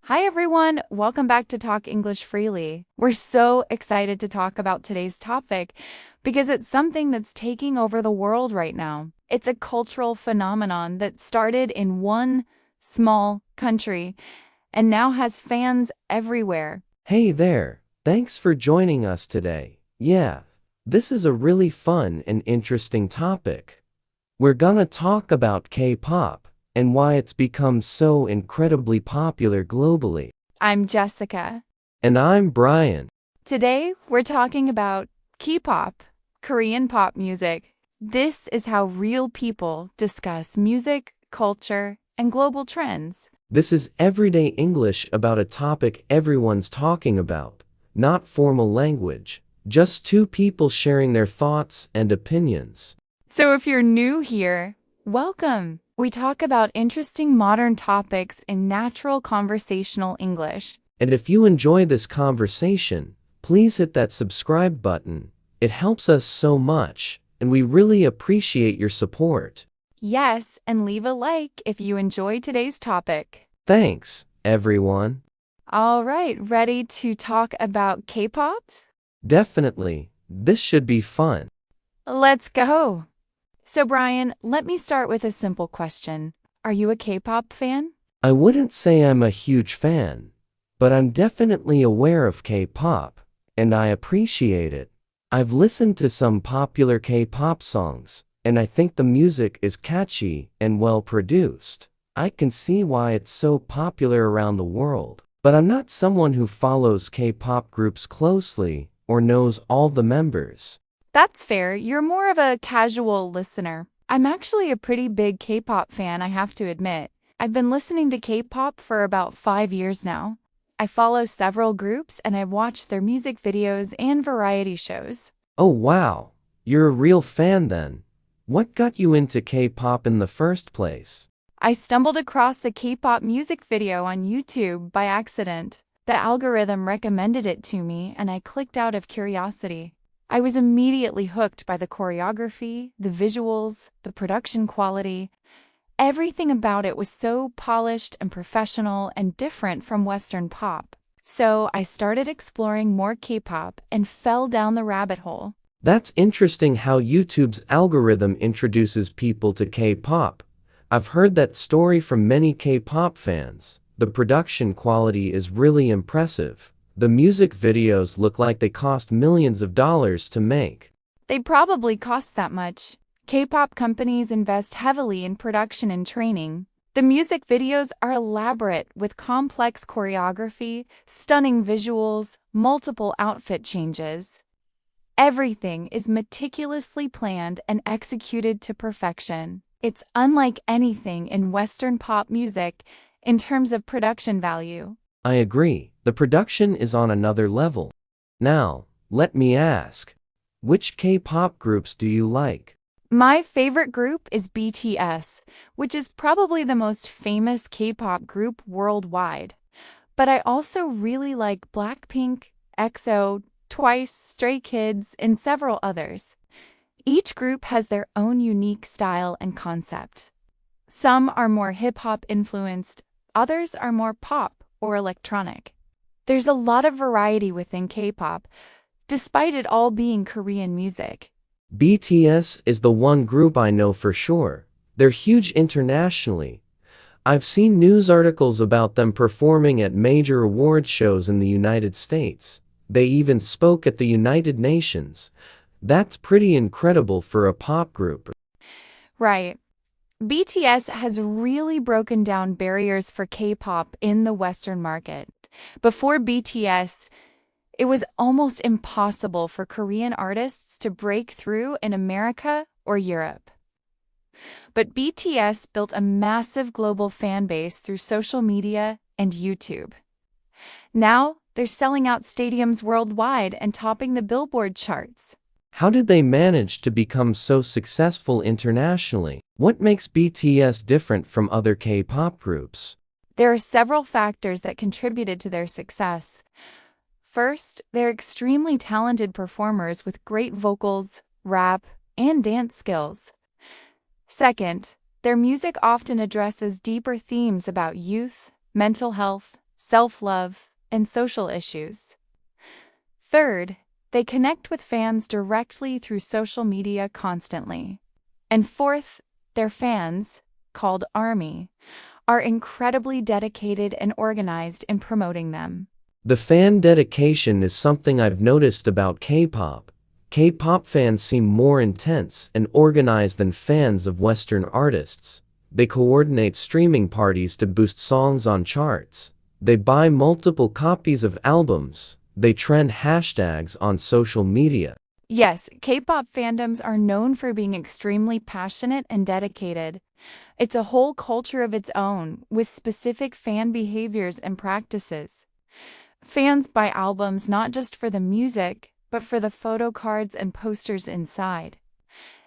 Hi everyone, welcome back to Talk English Freely. We're so excited to talk about today's topic because it's something that's taking over the world right now. It's a cultural phenomenon that started in one small country and now has fans everywhere. Hey there, thanks for joining us today. Yeah, this is a really fun and interesting topic. We're gonna talk about K-pop and why it's become so incredibly popular globally. I'm Jessica. And I'm Brian. Today, we're talking about K-pop, Korean pop music. This is how real people discuss music, culture, and global trends. This is everyday English about a topic everyone's talking about, not formal language, just two people sharing their thoughts and opinions. So if you're new here, welcome. We talk about interesting modern topics in natural conversational English. And if you enjoy this conversation, please hit that subscribe button. It helps us so much, and we really appreciate your support. Yes, and leave a like if you enjoy today's topic. Thanks, everyone. All right, ready to talk about K-pop? Definitely, this should be fun. Let's go. So Brian, let me start with a simple question. Are you a K-pop fan? I wouldn't say I'm a huge fan, but I'm definitely aware of K-pop, and I appreciate it. I've listened to some popular K-pop songs, and I think the music is catchy and well produced. I can see why it's so popular around the world, but I'm not someone who follows K-pop groups closely or knows all the members. That's fair. You're more of a casual listener. I'm actually a pretty big K-pop fan, I have to admit. I've been listening to K-pop for about 5 years now. I follow several groups and I've watched their music videos and variety shows. Oh wow, you're a real fan then. What got you into K-pop in the first place? I stumbled across a K-pop music video on YouTube by accident. The algorithm recommended it to me and I clicked out of curiosity. I was immediately hooked by the choreography, the visuals, the production quality. Everything about it was so polished and professional and different from Western pop. So I started exploring more K-pop and fell down the rabbit hole. That's interesting how YouTube's algorithm introduces people to K-pop. I've heard that story from many K-pop fans. The production quality is really impressive. The music videos look like they cost millions of dollars to make. They probably cost that much. K-pop companies invest heavily in production and training. The music videos are elaborate with complex choreography, stunning visuals, multiple outfit changes. Everything is meticulously planned and executed to perfection. It's unlike anything in Western pop music in terms of production value. I agree. The production is on another level. Now, let me ask, which K-pop groups do you like? My favorite group is BTS, which is probably the most famous K-pop group worldwide. But I also really like Blackpink, EXO, Twice, Stray Kids, and several others. Each group has their own unique style and concept. Some are more hip-hop influenced, others are more pop or electronic. There's a lot of variety within K-pop, despite it all being Korean music. BTS is the one group I know for sure. They're huge internationally. I've seen news articles about them performing at major award shows in the United States. They even spoke at the United Nations. That's pretty incredible for a pop group. Right. BTS has really broken down barriers for K-pop in the Western market. Before BTS, it was almost impossible for Korean artists to break through in America or Europe. But BTS built a massive global fan base through social media and YouTube. Now, they're selling out stadiums worldwide and topping the Billboard charts. How did they manage to become so successful internationally? What makes BTS different from other K-pop groups? There are several factors that contributed to their success. First, they're extremely talented performers with great vocals, rap, and dance skills. Second, their music often addresses deeper themes about youth, mental health, self-love, and social issues. Third, they connect with fans directly through social media constantly. And fourth, their fans, called ARMY, are incredibly dedicated and organized in promoting them. The fan dedication is something I've noticed about K-pop. K-pop fans seem more intense and organized than fans of Western artists. They coordinate streaming parties to boost songs on charts. They buy multiple copies of albums. They trend hashtags on social media. Yes, K-pop fandoms are known for being extremely passionate and dedicated. It's a whole culture of its own, with specific fan behaviors and practices. Fans buy albums not just for the music, but for the photo cards and posters inside.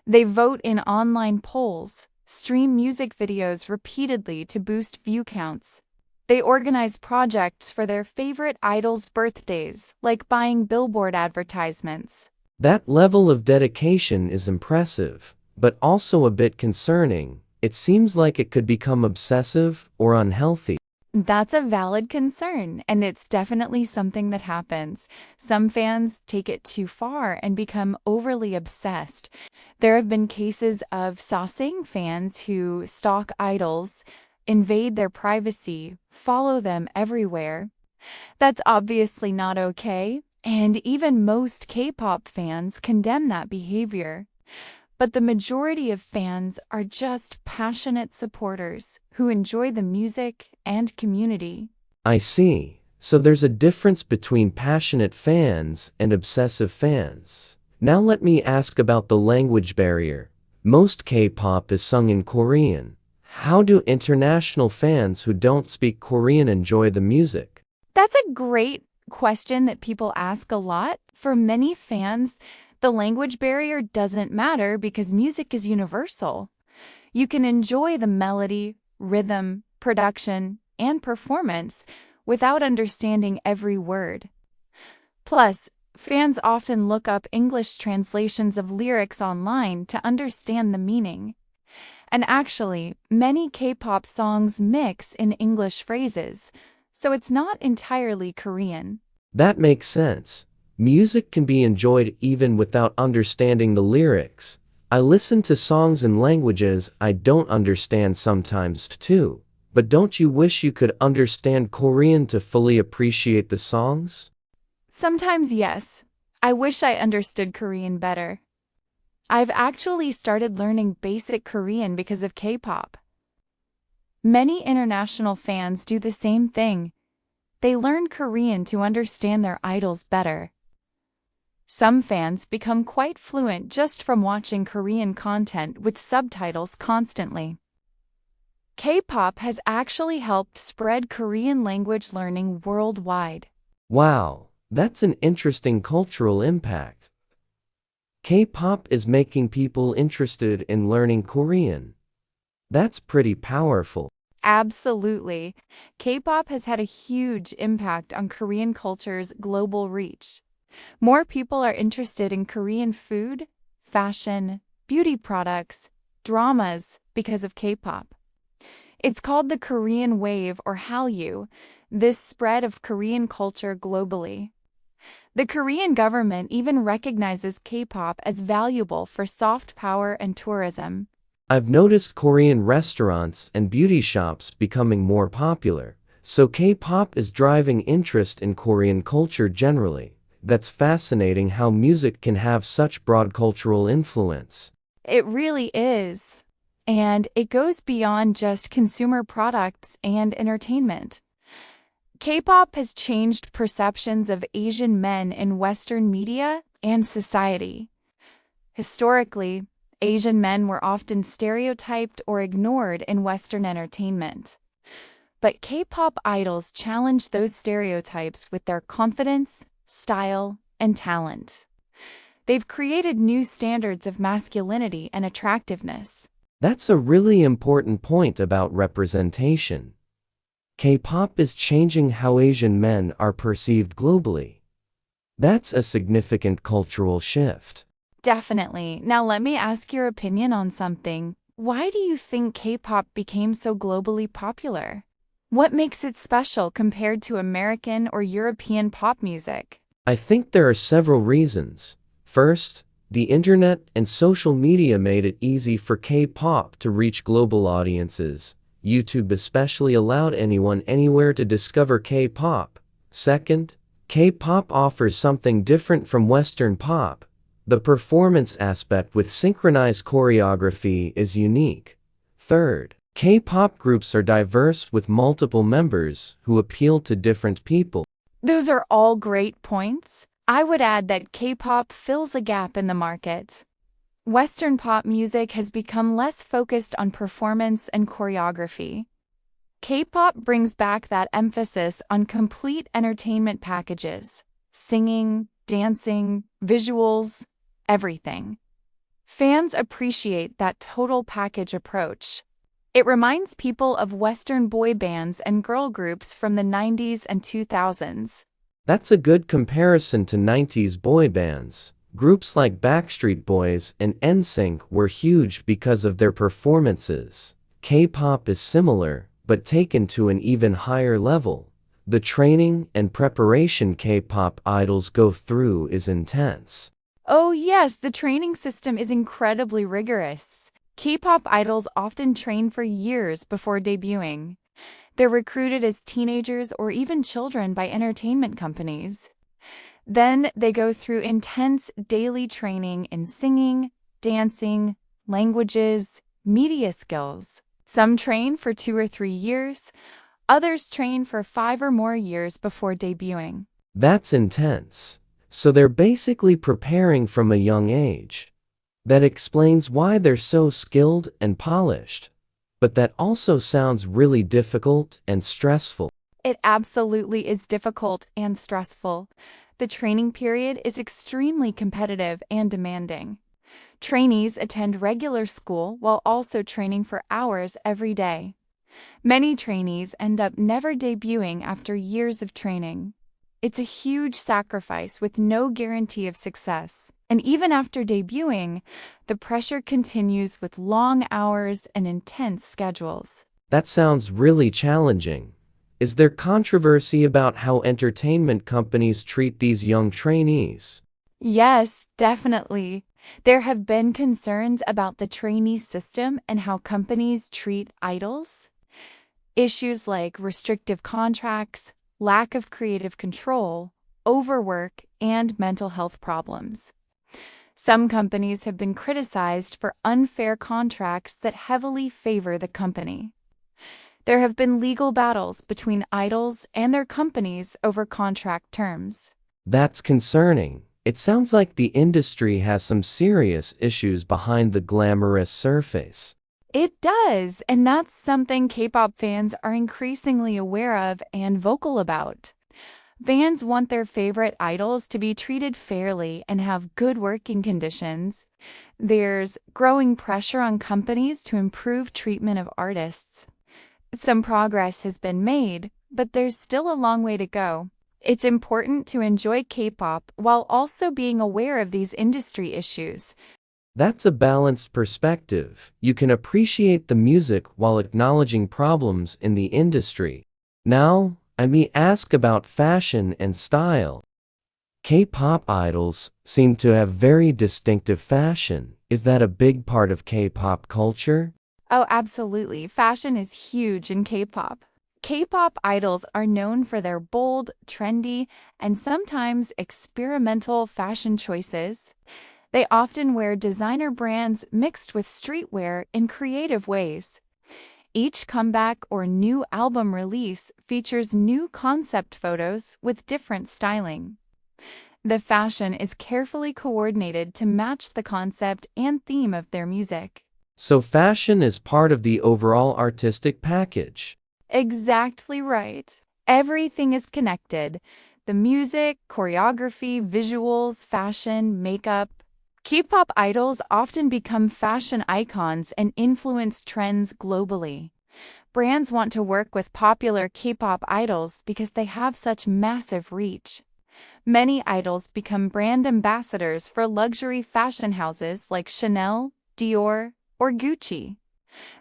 They vote in online polls, stream music videos repeatedly to boost view counts. They organize projects for their favorite idols' birthdays, like buying billboard advertisements. That level of dedication is impressive, but also a bit concerning. It seems like it could become obsessive or unhealthy. That's a valid concern, and it's definitely something that happens. Some fans take it too far and become overly obsessed. There have been cases of saucing fans who stalk idols, invade their privacy, follow them everywhere. That's obviously not okay, and even most K-pop fans condemn that behavior. But the majority of fans are just passionate supporters who enjoy the music and community. I see. So there's a difference between passionate fans and obsessive fans. Now let me ask about the language barrier. Most K-pop is sung in Korean. How do international fans who don't speak Korean enjoy the music? That's a great question that people ask a lot. For many fans, the language barrier doesn't matter because music is universal. You can enjoy the melody, rhythm, production, and performance without understanding every word. Plus, fans often look up English translations of lyrics online to understand the meaning. And actually, many K-pop songs mix in English phrases, so it's not entirely Korean. That makes sense. Music can be enjoyed even without understanding the lyrics. I listen to songs in languages I don't understand sometimes too. But don't you wish you could understand Korean to fully appreciate the songs? Sometimes yes. I wish I understood Korean better. I've actually started learning basic Korean because of K-pop. Many international fans do the same thing. They learn Korean to understand their idols better. Some fans become quite fluent just from watching Korean content with subtitles constantly. K-pop has actually helped spread Korean language learning worldwide. Wow, that's an interesting cultural impact. K-pop is making people interested in learning Korean. That's pretty powerful. Absolutely. K-pop has had a huge impact on Korean culture's global reach. More people are interested in Korean food, fashion, beauty products, dramas because of K-pop. It's called the Korean Wave or Hallyu, this spread of Korean culture globally. The Korean government even recognizes K-pop as valuable for soft power and tourism. I've noticed Korean restaurants and beauty shops becoming more popular, so K-pop is driving interest in Korean culture generally. That's fascinating how music can have such broad cultural influence. It really is. And it goes beyond just consumer products and entertainment. K-pop has changed perceptions of Asian men in Western media and society. Historically, Asian men were often stereotyped or ignored in Western entertainment. But K-pop idols challenge those stereotypes with their confidence, style, and talent. They've created new standards of masculinity and attractiveness. That's a really important point about representation. K-pop is changing how Asian men are perceived globally. That's a significant cultural shift. Definitely. Now let me ask your opinion on something. Why do you think K-pop became so globally popular? What makes it special compared to American or European pop music? I think there are several reasons. First, the internet and social media made it easy for K-pop to reach global audiences. YouTube especially allowed anyone anywhere to discover K-pop. Second, K-pop offers something different from Western pop. The performance aspect with synchronized choreography is unique. Third, K-pop groups are diverse with multiple members who appeal to different people. Those are all great points. I would add that K-pop fills a gap in the market. Western pop music has become less focused on performance and choreography. K-pop brings back that emphasis on complete entertainment packages: singing, dancing, visuals, everything. Fans appreciate that total package approach. It reminds people of Western boy bands and girl groups from the 90s and 2000s. That's a good comparison to 90s boy bands. Groups like Backstreet Boys and NSYNC were huge because of their performances. K-pop is similar, but taken to an even higher level. The training and preparation K-pop idols go through is intense. Oh yes, the training system is incredibly rigorous. K-pop idols often train for years before debuting. They're recruited as teenagers or even children by entertainment companies. Then they go through intense daily training in singing, dancing, languages, media skills. Some train for 2 or 3 years. Others train for 5 or more years before debuting. That's intense. So they're basically preparing from a young age. That explains why they're so skilled and polished. But that also sounds really difficult and stressful. It absolutely is difficult and stressful. The training period is extremely competitive and demanding. Trainees attend regular school while also training for hours every day. Many trainees end up never debuting after years of training. It's a huge sacrifice with no guarantee of success. And even after debuting, the pressure continues with long hours and intense schedules. That sounds really challenging. Is there controversy about how entertainment companies treat these young trainees? Yes, definitely. There have been concerns about the trainee system and how companies treat idols. Issues like restrictive contracts, lack of creative control, overwork, and mental health problems. Some companies have been criticized for unfair contracts that heavily favor the company. There have been legal battles between idols and their companies over contract terms. That's concerning. It sounds like the industry has some serious issues behind the glamorous surface. It does, and that's something K-pop fans are increasingly aware of and vocal about. Fans want their favorite idols to be treated fairly and have good working conditions. There's growing pressure on companies to improve treatment of artists. Some progress has been made, but there's still a long way to go. It's important to enjoy K-pop while also being aware of these industry issues. That's a balanced perspective. You can appreciate the music while acknowledging problems in the industry. Now, I may ask about fashion and style. K-pop idols seem to have very distinctive fashion. Is that a big part of K-pop culture? Oh, absolutely. Fashion is huge in K-pop. K-pop idols are known for their bold, trendy, and sometimes experimental fashion choices. They often wear designer brands mixed with streetwear in creative ways. Each comeback or new album release features new concept photos with different styling. The fashion is carefully coordinated to match the concept and theme of their music. So fashion is part of the overall artistic package. Exactly right. Everything is connected. The music, choreography, visuals, fashion, makeup. K-pop idols often become fashion icons and influence trends globally. Brands want to work with popular K-pop idols because they have such massive reach. Many idols become brand ambassadors for luxury fashion houses like Chanel, Dior, or Gucci.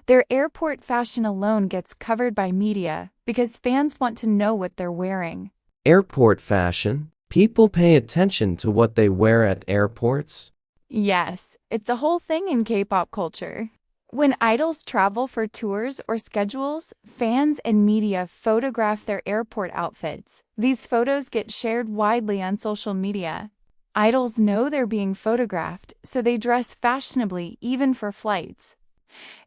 Their airport fashion alone gets covered by media because fans want to know what they're wearing. Airport fashion? People pay attention to what they wear at airports? Yes, it's a whole thing in K-pop culture. When idols travel for tours or schedules, fans and media photograph their airport outfits. These photos get shared widely on social media. Idols know they're being photographed, so they dress fashionably even for flights.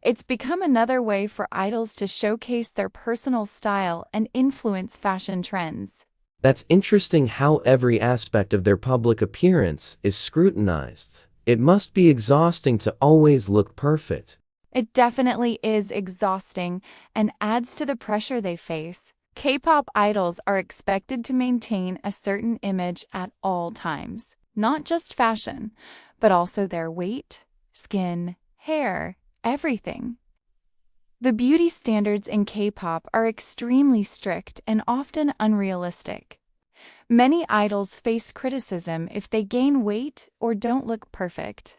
It's become another way for idols to showcase their personal style and influence fashion trends. That's interesting how every aspect of their public appearance is scrutinized. It must be exhausting to always look perfect. It definitely is exhausting and adds to the pressure they face. K-pop idols are expected to maintain a certain image at all times, not just fashion, but also their weight, skin, hair, everything. The beauty standards in K-pop are extremely strict and often unrealistic. Many idols face criticism if they gain weight or don't look perfect.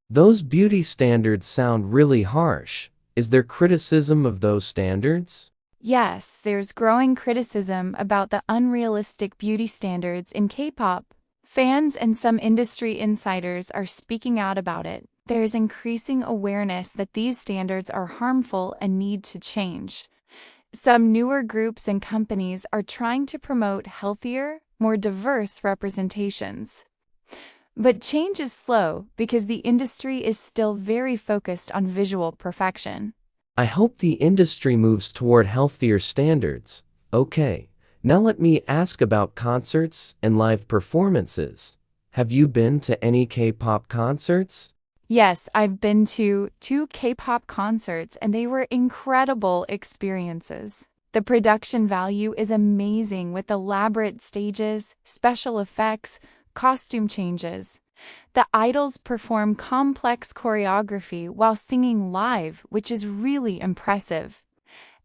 Those beauty standards sound really harsh. Is there criticism of those standards? Yes, there's growing criticism about the unrealistic beauty standards in K-pop. Fans and some industry insiders are speaking out about it. There's increasing awareness that these standards are harmful and need to change. Some newer groups and companies are trying to promote healthier, more diverse representations. But change is slow because the industry is still very focused on visual perfection. I hope the industry moves toward healthier standards. Okay, now let me ask about concerts and live performances. Have you been to any K-pop concerts? Yes, I've been to 2 K-pop concerts and they were incredible experiences. The production value is amazing with elaborate stages, special effects, costume changes. The idols perform complex choreography while singing live, which is really impressive.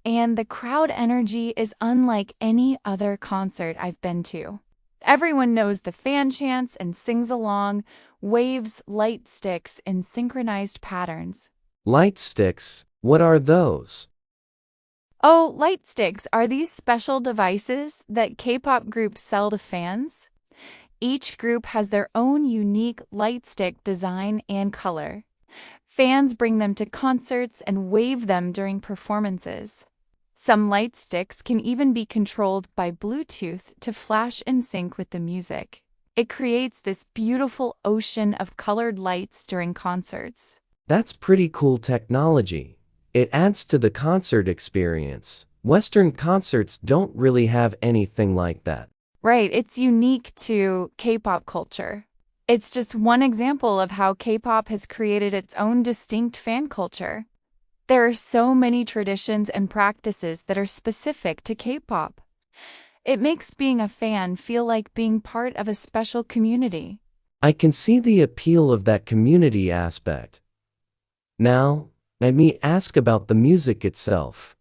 And the crowd energy is unlike any other concert I've been to. Everyone knows the fan chants and sings along, waves light sticks in synchronized patterns. Light sticks? What are those? Oh, light sticks are these special devices that K-pop groups sell to fans. Each group has their own unique light stick design and color. Fans bring them to concerts and wave them during performances. Some light sticks can even be controlled by Bluetooth to flash in sync with the music. It creates this beautiful ocean of colored lights during concerts. That's pretty cool technology. It adds to the concert experience. Western concerts don't really have anything like that. Right, it's unique to K-pop culture. It's just one example of how K-pop has created its own distinct fan culture. There are so many traditions and practices that are specific to K-pop. It makes being a fan feel like being part of a special community. I can see the appeal of that community aspect. Now, let me ask about the music itself.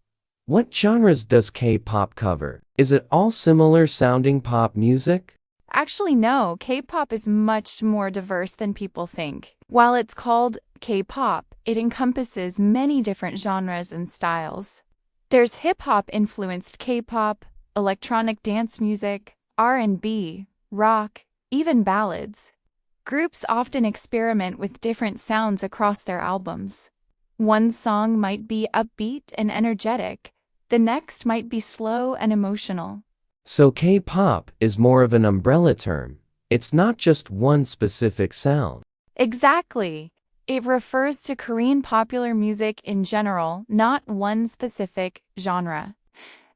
What genres does K-pop cover? Is it all similar sounding pop music? Actually, no, K-pop is much more diverse than people think. While it's called K-pop, it encompasses many different genres and styles. There's hip-hop influenced K-pop, electronic dance music, R&B, rock, even ballads. Groups often experiment with different sounds across their albums. One song might be upbeat and energetic, the next might be slow and emotional. So K-pop is more of an umbrella term. It's not just one specific sound. Exactly. It refers to Korean popular music in general, not one specific genre.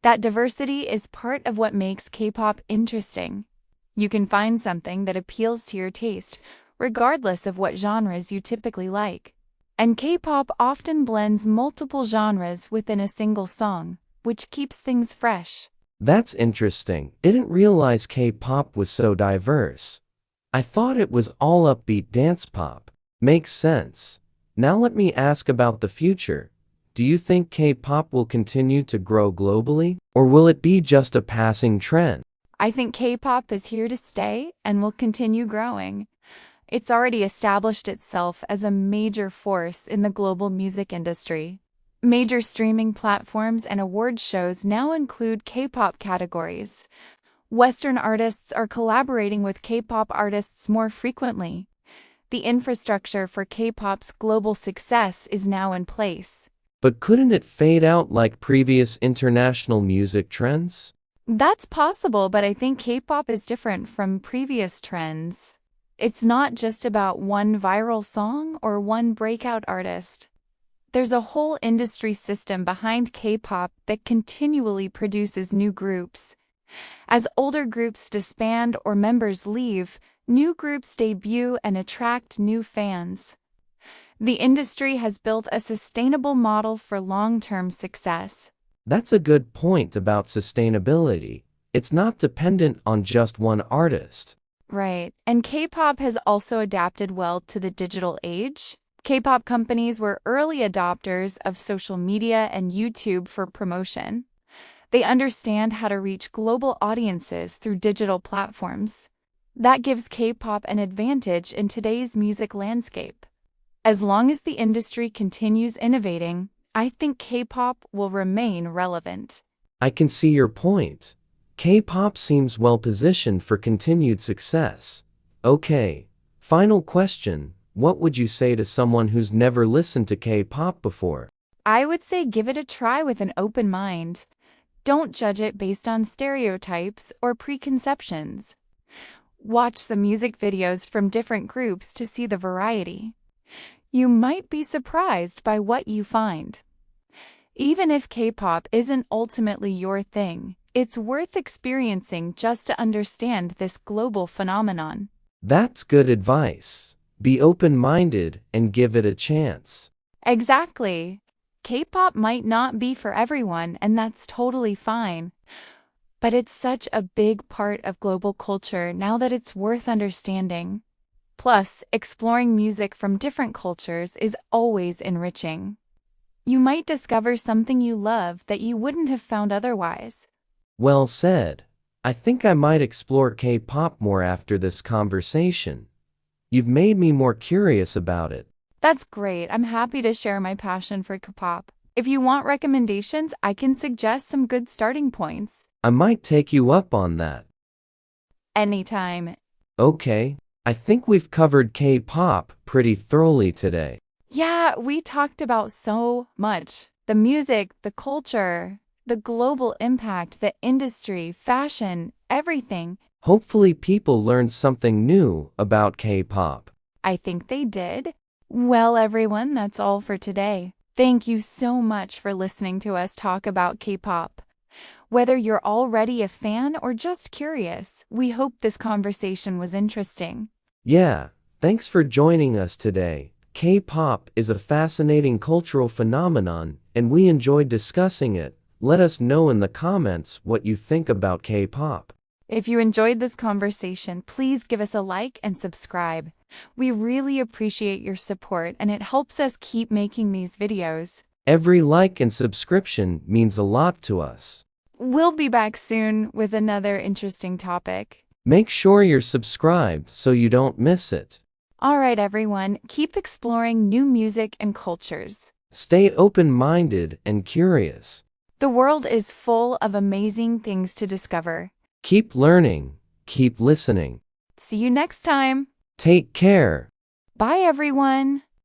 That diversity is part of what makes K-pop interesting. You can find something that appeals to your taste, regardless of what genres you typically like. And K-pop often blends multiple genres within a single song, which keeps things fresh. That's interesting. Didn't realize K-pop was so diverse. I thought it was all upbeat dance pop. Makes sense. Now let me ask about the future. Do you think K-pop will continue to grow globally, or will it be just a passing trend? I think K-pop is here to stay and will continue growing. It's already established itself as a major force in the global music industry. Major streaming platforms and award shows now include K-pop categories. Western artists are collaborating with K-pop artists more frequently. The infrastructure for K-pop's global success is now in place. But couldn't it fade out like previous international music trends? That's possible, but I think K-pop is different from previous trends. It's not just about one viral song or one breakout artist. There's a whole industry system behind K-pop that continually produces new groups. As older groups disband or members leave, new groups debut and attract new fans. The industry has built a sustainable model for long-term success. That's a good point about sustainability. It's not dependent on just one artist. Right, and K-pop has also adapted well to the digital age. K-pop companies were early adopters of social media and YouTube for promotion. They understand how to reach global audiences through digital platforms. That gives K-pop an advantage in today's music landscape. As long as the industry continues innovating, I think K-pop will remain relevant. I can see your point. K-pop seems well positioned for continued success. Okay, final question. What would you say to someone who's never listened to K-pop before? I would say give it a try with an open mind. Don't judge it based on stereotypes or preconceptions. Watch the music videos from different groups to see the variety. You might be surprised by what you find. Even if K-pop isn't ultimately your thing, it's worth experiencing just to understand this global phenomenon. That's good advice. Be open-minded and give it a chance. Exactly. K-pop might not be for everyone, and that's totally fine. But it's such a big part of global culture now that it's worth understanding. Plus, exploring music from different cultures is always enriching. You might discover something you love that you wouldn't have found otherwise. Well said. I think I might explore K-pop more after this conversation. You've made me more curious about it. That's great. I'm happy to share my passion for K-pop. If you want recommendations, I can suggest some good starting points. I might take you up on that. Anytime. Okay, I think we've covered K-pop pretty thoroughly today. Yeah, we talked about so much. The music, the culture, the global impact, the industry, fashion, everything. Hopefully people learned something new about K-pop. I think they did. Well, everyone, that's all for today. Thank you so much for listening to us talk about K-pop. Whether you're already a fan or just curious, we hope this conversation was interesting. Yeah, thanks for joining us today. K-pop is a fascinating cultural phenomenon, and we enjoyed discussing it. Let us know in the comments what you think about K-pop. If you enjoyed this conversation, please give us a like and subscribe. We really appreciate your support, and it helps us keep making these videos. Every like and subscription means a lot to us. We'll be back soon with another interesting topic. Make sure you're subscribed so you don't miss it. All right, everyone, keep exploring new music and cultures. Stay open-minded and curious. The world is full of amazing things to discover. Keep learning, keep listening. See you next time. Take care. Bye, everyone.